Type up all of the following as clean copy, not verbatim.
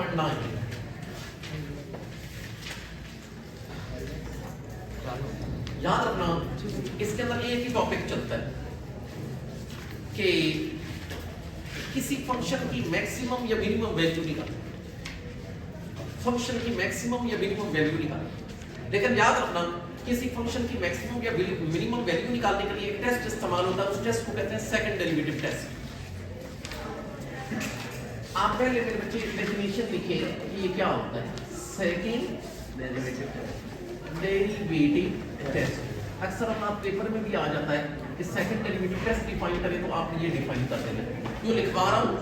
0.9। याद रखना इसके अंदर एक ही टॉपिक चलता है कि किसी फंक्शन की मैक्सिमम या मिनिमम वैल्यू निकाल, फंक्शन की मैक्सिमम या मिनिमम वैल्यू निकाल। लेकिन याद रखना किसी फंक्शन की मैक्सिमम या मिनिमम वैल्यू निकालने के लिए एक टेस्ट इस्तेमाल होता है, उस टेस्ट को कहते हैं सेकंड डेरिवेटिव टेस्ट। आप पहले मेरे बच्चे डेफिनेशन लिखे कि ये क्या होता है, सेकंड डेरिवेटिव टेस्ट। अक्सर अपना पेपर में भी आ जाता है कि सेकंड डेरिवेटिव टेस्ट डिफाइन करें, तो आप ये डिफाइन कर देना, जो लिखवा रहा हूं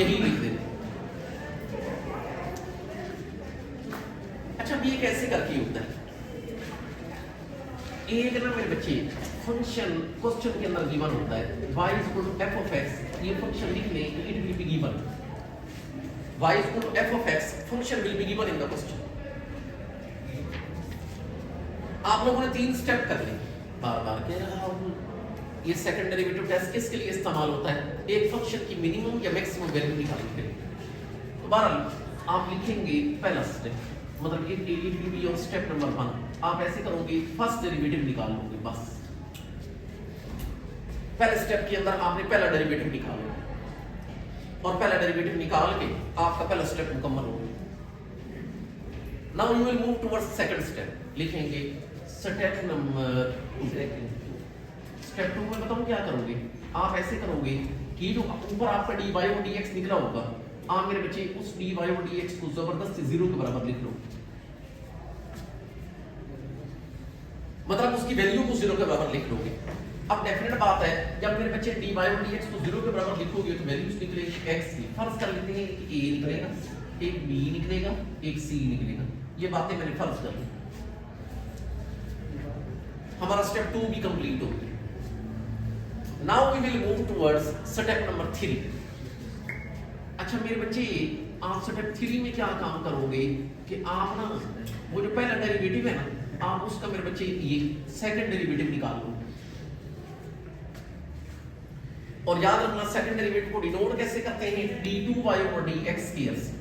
यही लिख देना। अच्छा, ये कैसे करके होता है? एक ना मेरे बच्चे फंक्शन क्वेश्चन के अंदर गिवन होता है y equal to f of x, ये फंक्शन लिख लें, it will be given y equal to f of x, function will be given in the question. आप लोगों ने 3 स्टेप कर लिए, बार-बार कह रहा हूं ये सेकंड डेरिवेटिव टेस्ट किसके लिए इस्तेमाल होता है, एक फंक्शन की मिनिमम या मैक्सिमम वैल्यू निकालने के लिए। तो बहरहाल आप लिखेंगे पहला स्टेप, मतलब it will be your step number 1। आप ऐसे करोगे फर्स्ट डेरिवेटिव निकाल लोगे, बस पहले स्टेप के अंदर आपने पहला डेरिवेटिव निकाला और पहला डेरिवेटिव निकाल के आपका पहला स्टेप मुकम्मल हो गया। Now you will move towards second step, लिखेंगे स्टेप नंबर 2। स्टेप 2 में बताऊं क्या करोगे, आप ऐसे करोगे कि जो ऊपर आपका dy और dx निकला होगा, आप मेरे बच्चे उस dy और dx को जबरदस्ती 0 के बराबर लिख लो, मतलब उसकी वैल्यू को 0 के बराबर लिख लोगे। अब डेफिनेट बात है, जब मेरे बच्चे dy और dx को 0 के बराबर लिखोगे तो वैल्यूज निकलेगी x की। फर्ज कर लेते हैं कि a निकलेगा, एक b निकलेगा, एक c निकलेगा, ये बातें मैंने फर्ज कर ली। हमारा स्टेप 2 भी कंप्लीट हो गया। Now we will move towards step number 3। अच्छा मेरे बच्चे, आप स्टेप 3 में क्या काम करोगे कि आप ना वो जो पहला डेरिवेटिव है ना, आप उसका मेरे बच्चे ये सेकंड डेरिवेटिव निकाल लो। और याद रखना सेकंड डेरिवेटिव को डिनोट कैसे करते हैं, d2y और dx स्क्वायर से,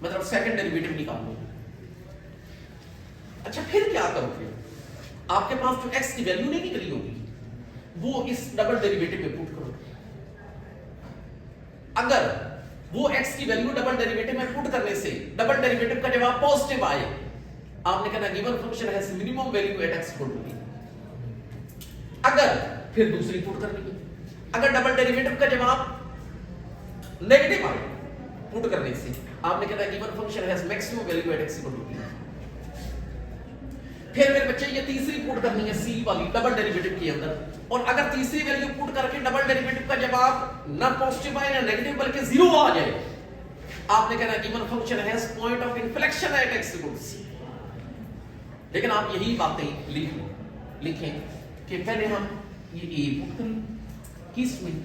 मतलब सेकंड डेरिवेटिव निकाल लो। अच्छा फिर क्या करोगे, आपके पास जो x की वैल्यू नहीं निकली होगी वो इस डबल डेरिवेटिव में पुट करो। अगर वो x की वैल्यू डबल डेरिवेटिव में पुट करने से डबल डेरिवेटिव का जवाब पॉजिटिव आए, आपने कहना given function has minimum value at x equal to b। अगर फिर दूसरी पुट करनी है, अगर डबल डेरिवेटिव का जवाब नेगेटिव आए पुट करने से, आपने कहना given function has maximum value at x equal to b। फिर मेरे बच्चे ये तीसरी पुट करनी है c वाली डबल डेरिवेटिव के अंदर, और अगर तीसरी वैल्यू पुट करके डबल डेरिवेटिव का जवाब ना पॉजिटिव आए ना नेगेटिव बल्कि 0 आ जाए, आपने कहना given function has point of inflection at x equal to c। लेकिन आप यही बातें लिखें कि पहले हम ये a पुट करें किस में,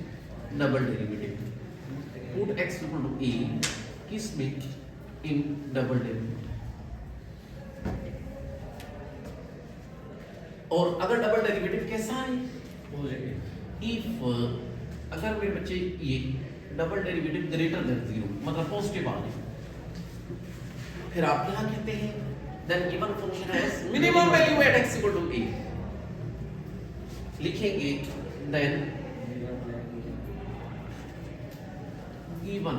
double derivative put x equal to a किस में, इन डबल डेरिवेटिव। और अगर डबल डेरिवेटिव कैसा है, इफ अगर मेरे बच्चे ये डबल डेरिवेटिव ग्रेटर देन 0 मतलब पॉजिटिव आ जाए, फिर आप क्या कहते हैं, then given function has minimum value at x equal to a। लिखेंगे then given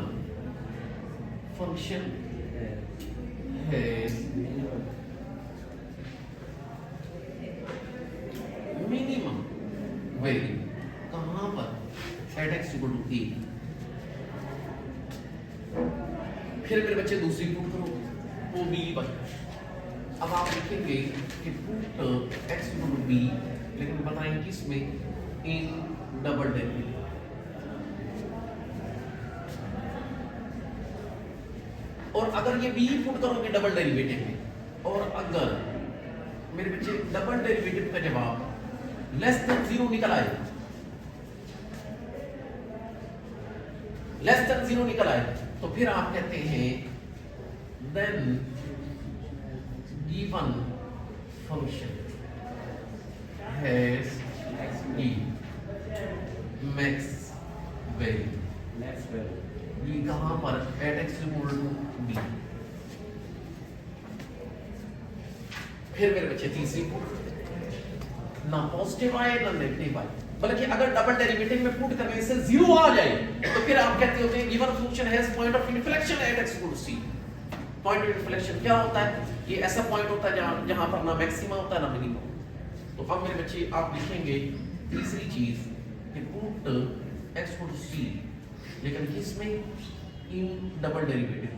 function has minimum value कहां पर, at x equal to a। फिर मेरे बच्चे दूसरी पुट करो, वो b पर। अब आप लिखेंगे कि put x equal to b, लेकिन बताएं किस में, इन डबल डेरिवेटिव। और अगर ये b पुट करोगे डबल डेरिवेटिव में, और अगर मेरे बच्चे डबल डेरिवेटिव का जवाब लेस देन 0 निकल आए, लेस देन 0 निकल आए, तो फिर आप कहते हैं then given function has max value कहां पर at X equal to B. फिर मेरे बच्चे तीसरी पुट, ना पॉजिटिव आए ना नेगेटिव आए, बल्कि अगर डबल डेरिवेटिव में पुट करने से जीरो आ जाए तो फिर आप कहते होते हैं given function has point of inflection at X equal to C. Point of inflection क्या होता है? ये ऐसा पॉइंट होता है जहां पर ना मैक्सिमा होता है ना मिनिमम। तो अब मेरे बच्चे आप लिखेंगे तीसरी चीज कि पुट एक्स इक्वल टू सी, लेकिन किसमें? In double derivative.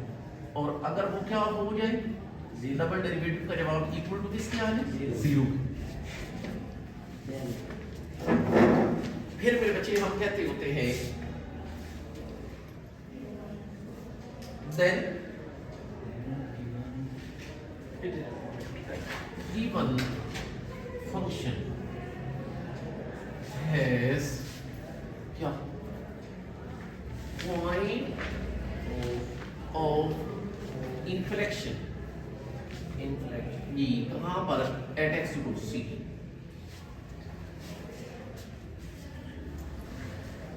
और अगर वो क्या हो जाए, डबल डेरिवेटिव का जवाब इक्वल टू किसके आ जाए? जीरो। फिर मेरे बच्चे हम कहते होते हैं देन given function has क्या point of inflection ये कहां पर at x equal to c।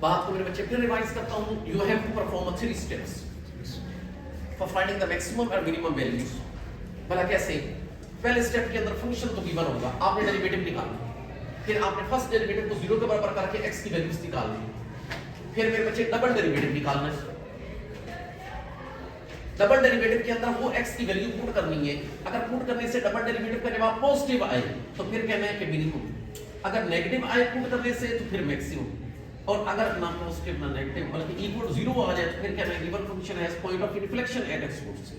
बात को मेरे बच्चे फिर रिवाइज करता हूं। You have to perform 3 steps for finding the maximum और मिनिमम वैल्यूज। भला कैसे? पहले स्टेप के अंदर फंक्शन तो गिवन होगा, आपने डेरिवेटिव निकालना, फिर आपने फर्स्ट डेरिवेटिव को 0 के बराबर करके x की वैल्यूज निकालनी। फिर मेरे बच्चे डबल डेरिवेटिव निकालना है। डबल डेरिवेटिव के अंदर वो x की वैल्यू पुट करनी है। अगर पुट करने से डबल डेरिवेटिव का जवाब पॉजिटिव आए तो फिर कहना है कि मिनिमम। अगर नेगेटिव आए पुट करने से तो फिर मैक्सिमम। और अगर ना पॉजिटिव ना नेगेटिव बल्कि इक्वल 0 आ जाए तो फिर कहना है given function has point of inflection at x equal to c।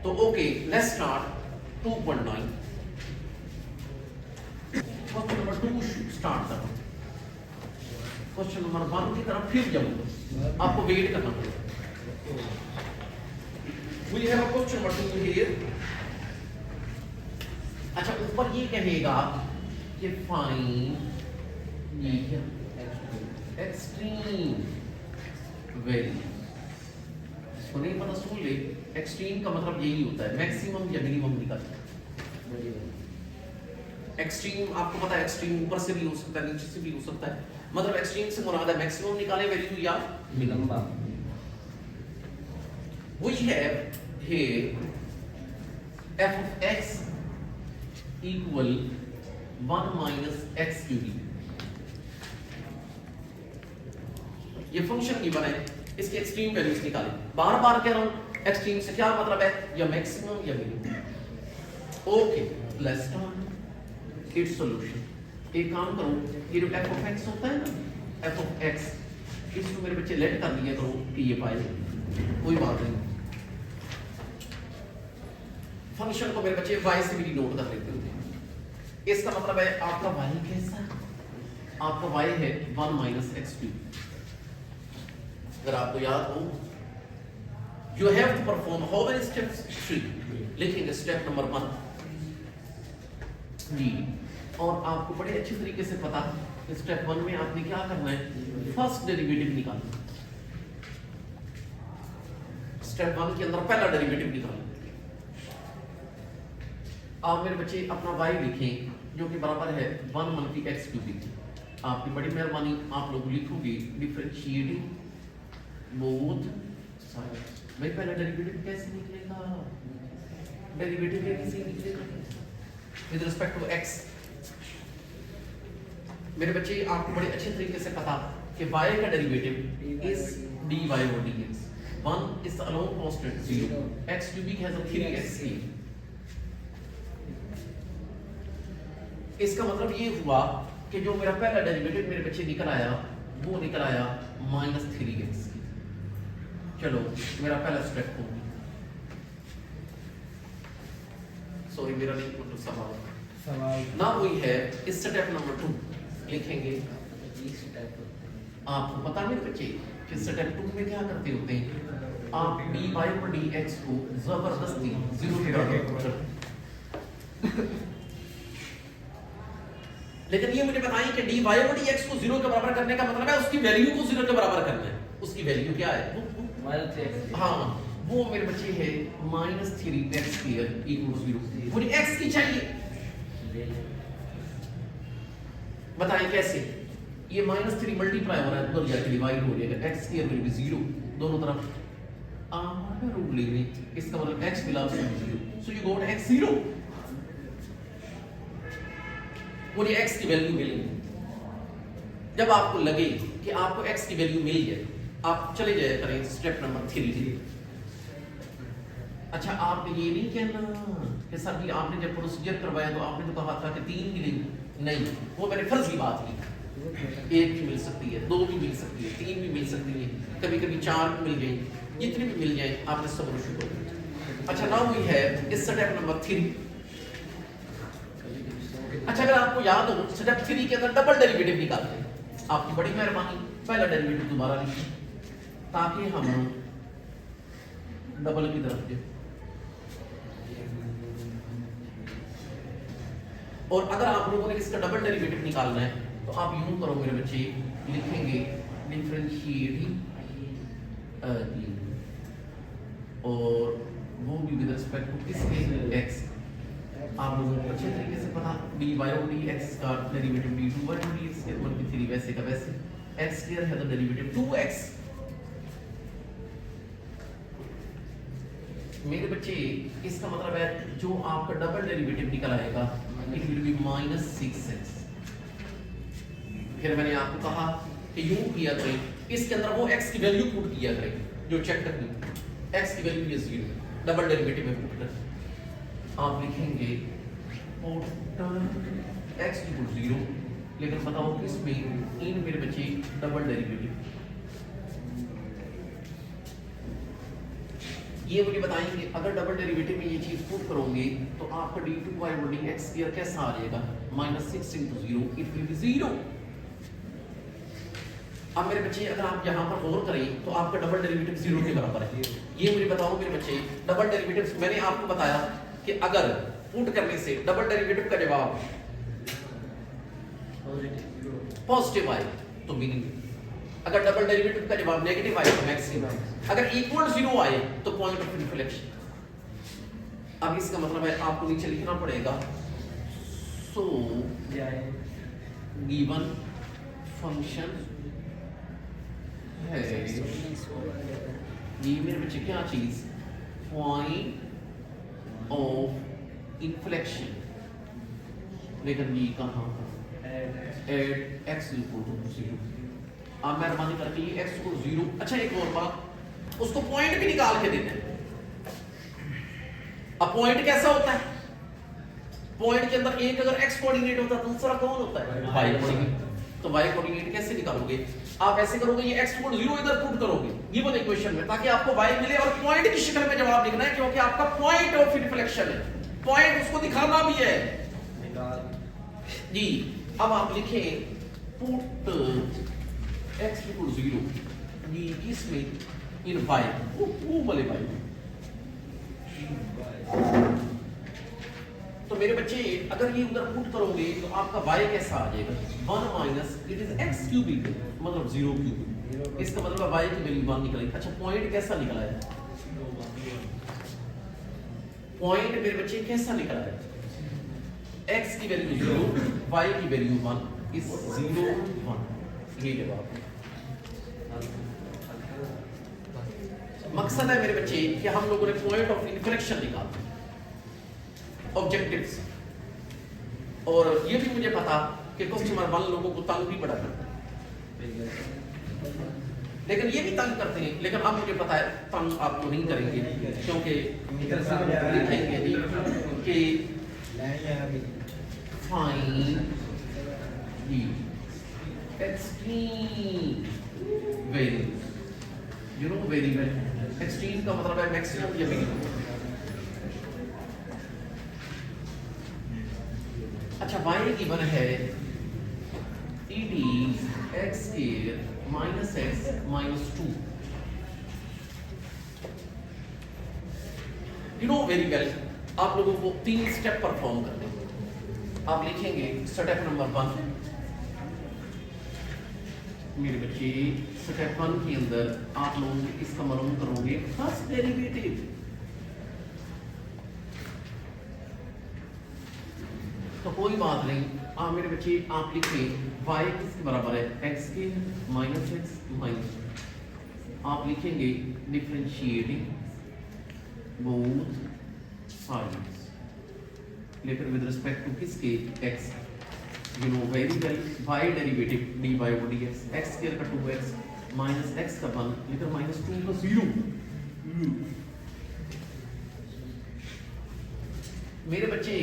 तो okay, let's start 2.9। Question number 2 start करो। क्वेश्चन नंबर 1 की तरफ फिर जाऊंगा, आपको वेट करना पड़ेगा। We have a question number 2 here. अच्छा, ऊपर ये कहेगा कि फाइंड ये क्या एक्सट्रीम वैल्यू। इसको नहीं पता सुन ले, एक्सट्रीम का मतलब यही होता है मैक्सिमम या मिनिमम निकालना। एक्सट्रीम आपको पता है, एक्सट्रीम ऊपर से भी हो सकता है नीचे से भी हो सकता है। मतलब एक्सट्रीम से मुराद है मैक्सिमम निकाले वैल्यू या minimum. We have here f of x equal 1 minus x cube। ये फंक्शन गिवन है, इसके एक्सट्रीम वैल्यूज निकालें। बार बार कह रहा हूं, एक्सट्रीम से क्या मतलब है? या मैक्सिमम या minimum. Okay, let's start it's solution. एक काम करो, ये जो f of x होता है ना, f of x, इसको मेरे बच्चे लेट कर दिया करो कि ये पाए, कोई बात नहीं। फंक्शन को मेरे बच्चे y से भी नोट कर लेते होते। इसका मतलब है आपका y कैसा? आपका y है 1 minus x cube। अगर आपको याद हो, you have to perform how many steps? 3। लिखेंगे स्टेप नंबर 1 जी। और आपको बड़े अच्छे तरीके से पता है स्टेप 1 में आपने क्या करना है? फर्स्ट डेरिवेटिव निकालना। स्टेप 1 के अंदर पहला डेरिवेटिव निकालना। आप मेरे बच्चे अपना y लिखें जो कि बराबर है 1 मल्टी x क्यूबिक। आपकी बड़ी मेहरबानी, आप लोग लिखोगे डिफरेंशिएटिंग बोथ साइड्स। भाई पहला डेरिवेटिव कैसे निकलेगा? डेरिवेटिव कैसे निकलेगा? With respect to x। मेरे बच्चे आपको बड़े अच्छे तरीके से पता कि y का derivative is dy over dx। 1 is the alone constant 0, x cubic has a 3x cube। इसका मतलब ये हुआ कि जो मेरा पहला डेरिवेटिव मेरे बच्चे निकल आया वो निकल आया -3x। चलो मेरा पहला स्टेप हो गया। सॉरी मेरा नहीं कुछ सवाल ना हुई है। इस स्टेप नंबर 2 लिखेंगे। आपको पता मेरे बच्चे कि स्टेप 2 में क्या करते होते हैं? आप dy पर dx को जबरदस्ती 0 के बराबर करते। लेकिन ये मुझे बताएं कि dy और dx को 0 के बराबर करने का मतलब है उसकी वैल्यू को 0 के बराबर करना है। उसकी वैल्यू क्या है? हाँ, वो मेरे बच्चे है -3x स्क्वायर इक्वल 0। मुझे x की चाहिए, बताएं कैसे? ये -3 मल्टीप्लाई हो रहा है, उधर जाके डिवाइड हो जाएगा, x स्क्वायर विल बी 0 दोनों तरफ। आधा रूट ले लें, इसका मतलब x belongs to 0, so you got x 0। मुझे x की वैल्यू मिल गई। जब आपको लगे कि आपको x की वैल्यू मिल गई, आप चले जाए करें स्टेप नंबर 3। अच्छा, आप ये नहीं कहना कि सर जी आपने जब प्रोसीजर करवाया तो आपने तो कहा था कि 3 मिलेंगे। नहीं, वो मैंने फर्ज की बात की। 1 भी मिल सकती है, 2 भी मिल सकती है, 3 भी मिल सकती है, कभी कभी 4 भी मिल गई, जितनी भी मिल जाए आपने सब शुरू कर। अच्छा, नाउ वी हैव इस स्टेप नंबर 3। अच्छा, अगर आपको याद हो स्टेप 3 के अंदर डबल डेरिवेटिव निकालते हैं, आपकी बड़ी मेहरबानी पहला डेरिवेटिव दोबारा लिखें ताकि हम डबल की तरफ जाए। और अगर आप लोगों ने इसका डबल डेरिवेटिव निकालना है तो आप यूं करो मेरे बच्चे, लिखेंगे डिफरेंशिएटिंग और वो भी विद रिस्पेक्ट टू किसके, x। आप लोगों को अच्छे तरीके से पता dy और dx का डेरिवेटिव d2 और dx के 1/3 वैसे का वैसे, x स्क्वायर है तो डेरिवेटिव 2x। मेरे बच्चे इसका मतलब है जो आपका डबल डेरिवेटिव निकल आएगा इट विल बी -6x। फिर मैंने आपको कहा कि यूं किया करें, इसके अंदर वो x की वैल्यू पुट किया करें जो चेक करनी, x की वैल्यू इज 0, डबल डेरिवेटिव में पुट कर आप लिखेंगे x इक्वल 0, लेकिन बताओ किसमें, इन मेरे बच्चे डबल डेरिवेटिव। ये मुझे बताएंगे अगर डबल डेरिवेटिव में ये चीज पुट करोगे तो आपका d2y और dx स्क्वायर कैसा आ जाएगा, -6 × 0 इट विल बी 0। अब मेरे बच्चे अगर आप यहाँ पर गौर करें तो आपका डबल डेरिवेटिव 0 के बराबर है। ये मुझे बताओ मेरे बच्चे, डबल डेरिवेटिव मैंने आपको बताया कि अगर पुट करने से डबल डेरिवेटिव का जवाब पॉजिटिव आए तो मीनिंग, अगर डबल डेरिवेटिव का जवाब नेगेटिव आए तो मैक्सिमम, अगर इक्वल 0 आए तो पॉइंट ऑफ इन्फ्लेक्शन। अब इसका मतलब है आपको नीचे लिखना पड़ेगा, सो गिवन फंक्शन है ये मेरे बच्चे क्या चीज, पॉइंट ऑफ इन्फ्लेक्शन, लेकिन ये कहाँ एट x इक्वल टू 0। आप मेहरबानी करके ये x को 0। अच्छा, एक और बात, उसको पॉइंट भी निकाल के देते हैं। अब पॉइंट कैसा होता है, पॉइंट के अंदर एक अगर x कोऑर्डिनेट होता है दूसरा कौन होता है, y कोऑर्डिनेट। तो y कोऑर्डिनेट कैसे निकालोगे, आप ऐसे करोगे, ये x इक्वल 0 इधर पुट करोगे गिवन इक्वेशन में ताकि आपको y मिले और पॉइंट की शक्ल में जवाब लिखना है क्योंकि आपका पॉइंट ऑफ इन्फ्लेक्शन है, पॉइंट उसको दिखाना भी है जी। अब आप लिखें पुट x इक्वल 0 ये किसमें, इन y, वो वाले y। तो मेरे बच्चे अगर ये उधर पुट करोगे तो आपका y कैसा आ जाएगा, 1 minus it is x cubic, मतलब 0 क्यूबिक। इसका मतलब y की वैल्यू 1 निकलेगी। अच्छा, पॉइंट कैसा निकला है, पॉइंट मेरे बच्चे कैसा निकला है, x की वैल्यू 0, y की वैल्यू 1 इज 0 1। ये जवाब मकसद है मेरे बच्चे कि हम लोगों ने पॉइंट ऑफ इन्फ्लेक्शन निकाला ऑब्जेक्टिव्स, और ये भी मुझे पता कि कस्टमर 1 लोगों को तंग भी बड़ा करता है, लेकिन ये भी तंग करते हैं, लेकिन अब मुझे पता है तंग आपको नहीं करेंगे क्योंकि लिखेंगे जी कि find extreme variance, you know very well, extreme का मतलब है मैक्सिमम या मिनिमम। अच्छा, y गिवन है ed x square minus x minus 2। You know very well, आप लोगों को 3 स्टेप परफॉर्म करने हैं। आप लिखेंगे स्टेप नंबर 1 मेरे बच्चे, स्टेप 1 के अंदर आप लोग इसका मालूम करोगे फर्स्ट डेरिवेटिव। तो कोई बात नहीं, मेरे बच्चे आप लिखें y किसके बराबर है, x के माइनस एक्स माइनस, आप लिखेंगे डिफरेंशिएटिंग बोथ साइड्स, लेकर विद रिस्पेक्ट टू किसके, x, you know variable y derivative dy over dx, x square का 2x माइनस x का 1 लेकर माइनस 2 का 0। मेरे बच्चे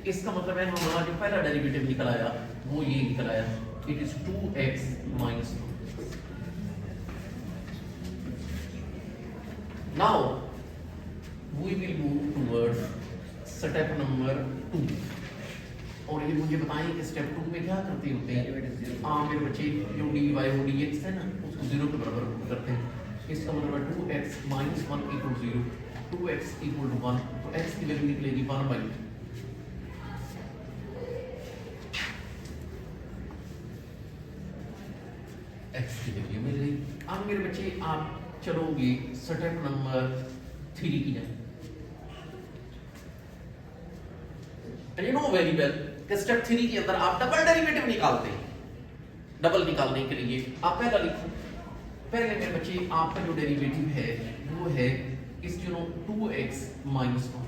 इसका मतलब है हमारा जो पहला डेरिवेटिव निकल आया वो ये निकल आया, it is 2x minus 2। Now we will move towards step number 2, और ये मुझे बताएं कि स्टेप 2 में क्या करते होते हैं। मेरे बच्चे जो dy और dx है ना उसको 0 के बराबर करते हैं, इसका मतलब है 2x minus 1 equal 0, 2x equal to 1, तो x की वैल्यू निकलेगी 1/2। x की वैल्यू मिल गई। अब मेरे बच्चे आप चलोगे स्टेप नंबर 3 की जाए। यू नो वेरी वेल कि स्टेप 3 के अंदर आप डबल डेरिवेटिव निकालते हैं। डबल निकालने के लिए आप पहला लिखो, पहले मेरे बच्चे आपका जो डेरिवेटिव है वो है इस यू नो 2x माइनस 1,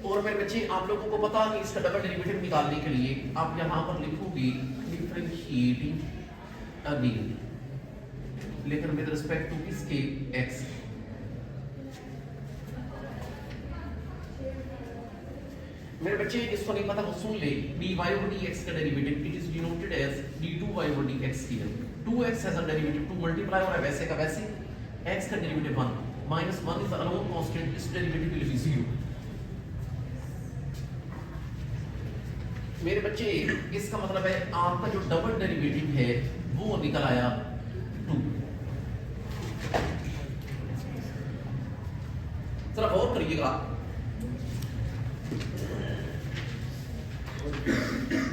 और मेरे बच्चे आप लोगों को पता है इसका डबल डेरिवेटिव निकालने के लिए आप यहां पर लिखोगे डिफरेंशिएटिंग अगेन, लेकिन विद रिस्पेक्ट टू किसके, x। मेरे बच्चे इसको नहीं पता वो सुन ले, dy over dx का derivative it is denoted as d2y over dx here। 2x has a derivative 2 multiply हो रहा है वैसे का वैसे, x का derivative 1 minus 1 is the unknown constant, इस डेरिवेटिव will be 0। मेरे बच्चे इसका मतलब है आपका जो डबल डेरिवेटिव है वो निकल आया 2। जरा गौर करिएगा,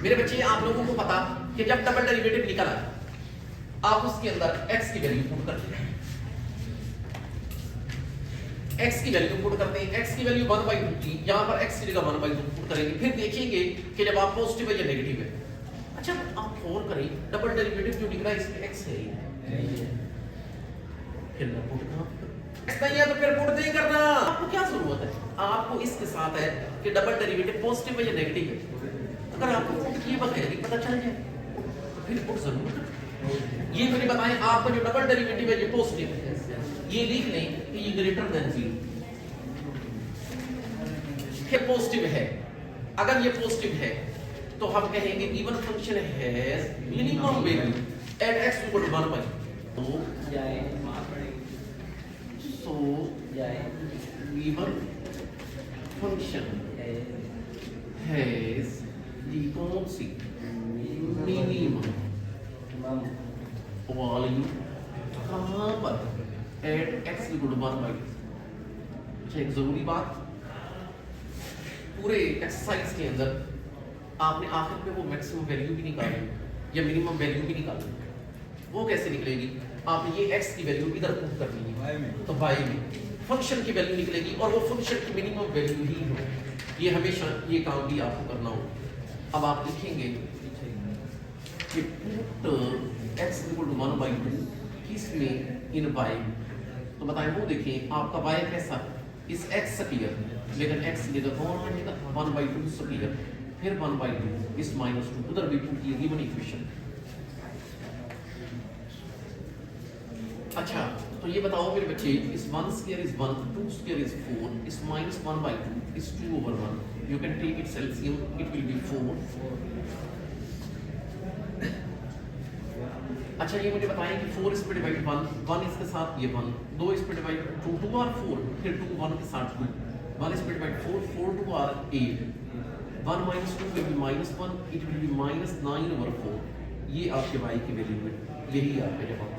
मेरे बच्चे आप लोगों को पता कि जब डबल डेरिवेटिव निकला आप उसके अंदर x की वैल्यू पुट करते हैं, x की वैल्यू पुट करते हैं, x की वैल्यू 1/2 थी, यहां पर x की जगह 1/2 पुट करेंगे, फिर देखेंगे कि जब आप पॉजिटिव है या नेगेटिव है। अच्छा आप गौर करें डबल डेरिवेटिव जो निकला इसमें x है, फिर मैं पुट करूं नहीं है तो फिर पुट नहीं करना, आपको क्या जरूरत है, आपको इसके साथ है कि डबल डेरिवेटिव पॉजिटिव है या नेगेटिव है, अगर आपको पुट किए बगैर ही पता चल जाए तो फिर पुट जरूर करें। ये मुझे बताएं आपका जो डबल डेरिवेटिव है ये पॉजिटिव है, ये लिख लें कि ये ग्रेटर देन 0, ये पॉजिटिव है। अगर ये पॉजिटिव है तो हम कहेंगे given function has minimum value at x equal to 1/2, तो गिवन फंक्शन हैज दी कौन सी मिनिमम वैल्यू कहां पर एट x इक्वल टू 1/2। अच्छा एक जरूरी बात, पूरे एक्सरसाइज के अंदर आपने आखिर में वो मैक्सिमम वैल्यू भी निकाली या मिनिमम वैल्यू भी निकाली, वो कैसे निकलेगी, आपने ये x की वैल्यू इधर पुट करनी है तो y में फंक्शन की वैल्यू निकलेगी और वो फंक्शन की मिनिमम वैल्यू ही हो, ये हमेशा ये काम भी आपको करना हो। अब आप लिखेंगे कि पुट x इक्वल टू 1/2 किसमें, इन y, तो बताएं वो देखें आपका y कैसा, इस x स्क्वायर, लेकिन x की जगह कौन आ जाएगा 1/2 स्क्वायर, फिर 1/2 इस -2 उधर भी पुट किया गिवन इक्वेशन। अच्छा तो ये बताओ मेरे बच्चे, इस 1 स्क्वायर इज 1, 2 स्क्वायर इज 4, इस -1/2 इस 2/1, you can take its LCM, it will be 4। अच्छा ये मुझे बताएं कि 4 इस पे डिवाइड 1 इसके साथ ये 1, 2 इस पे डिवाइड 2 और 4, फिर 2 1 के साथ 2, 1 इस पे divide 4 2 are 8, 1 minus 2 will be -1, it will be -9/4। ये आपके y की वैल्यू है, यही आपका जवाब।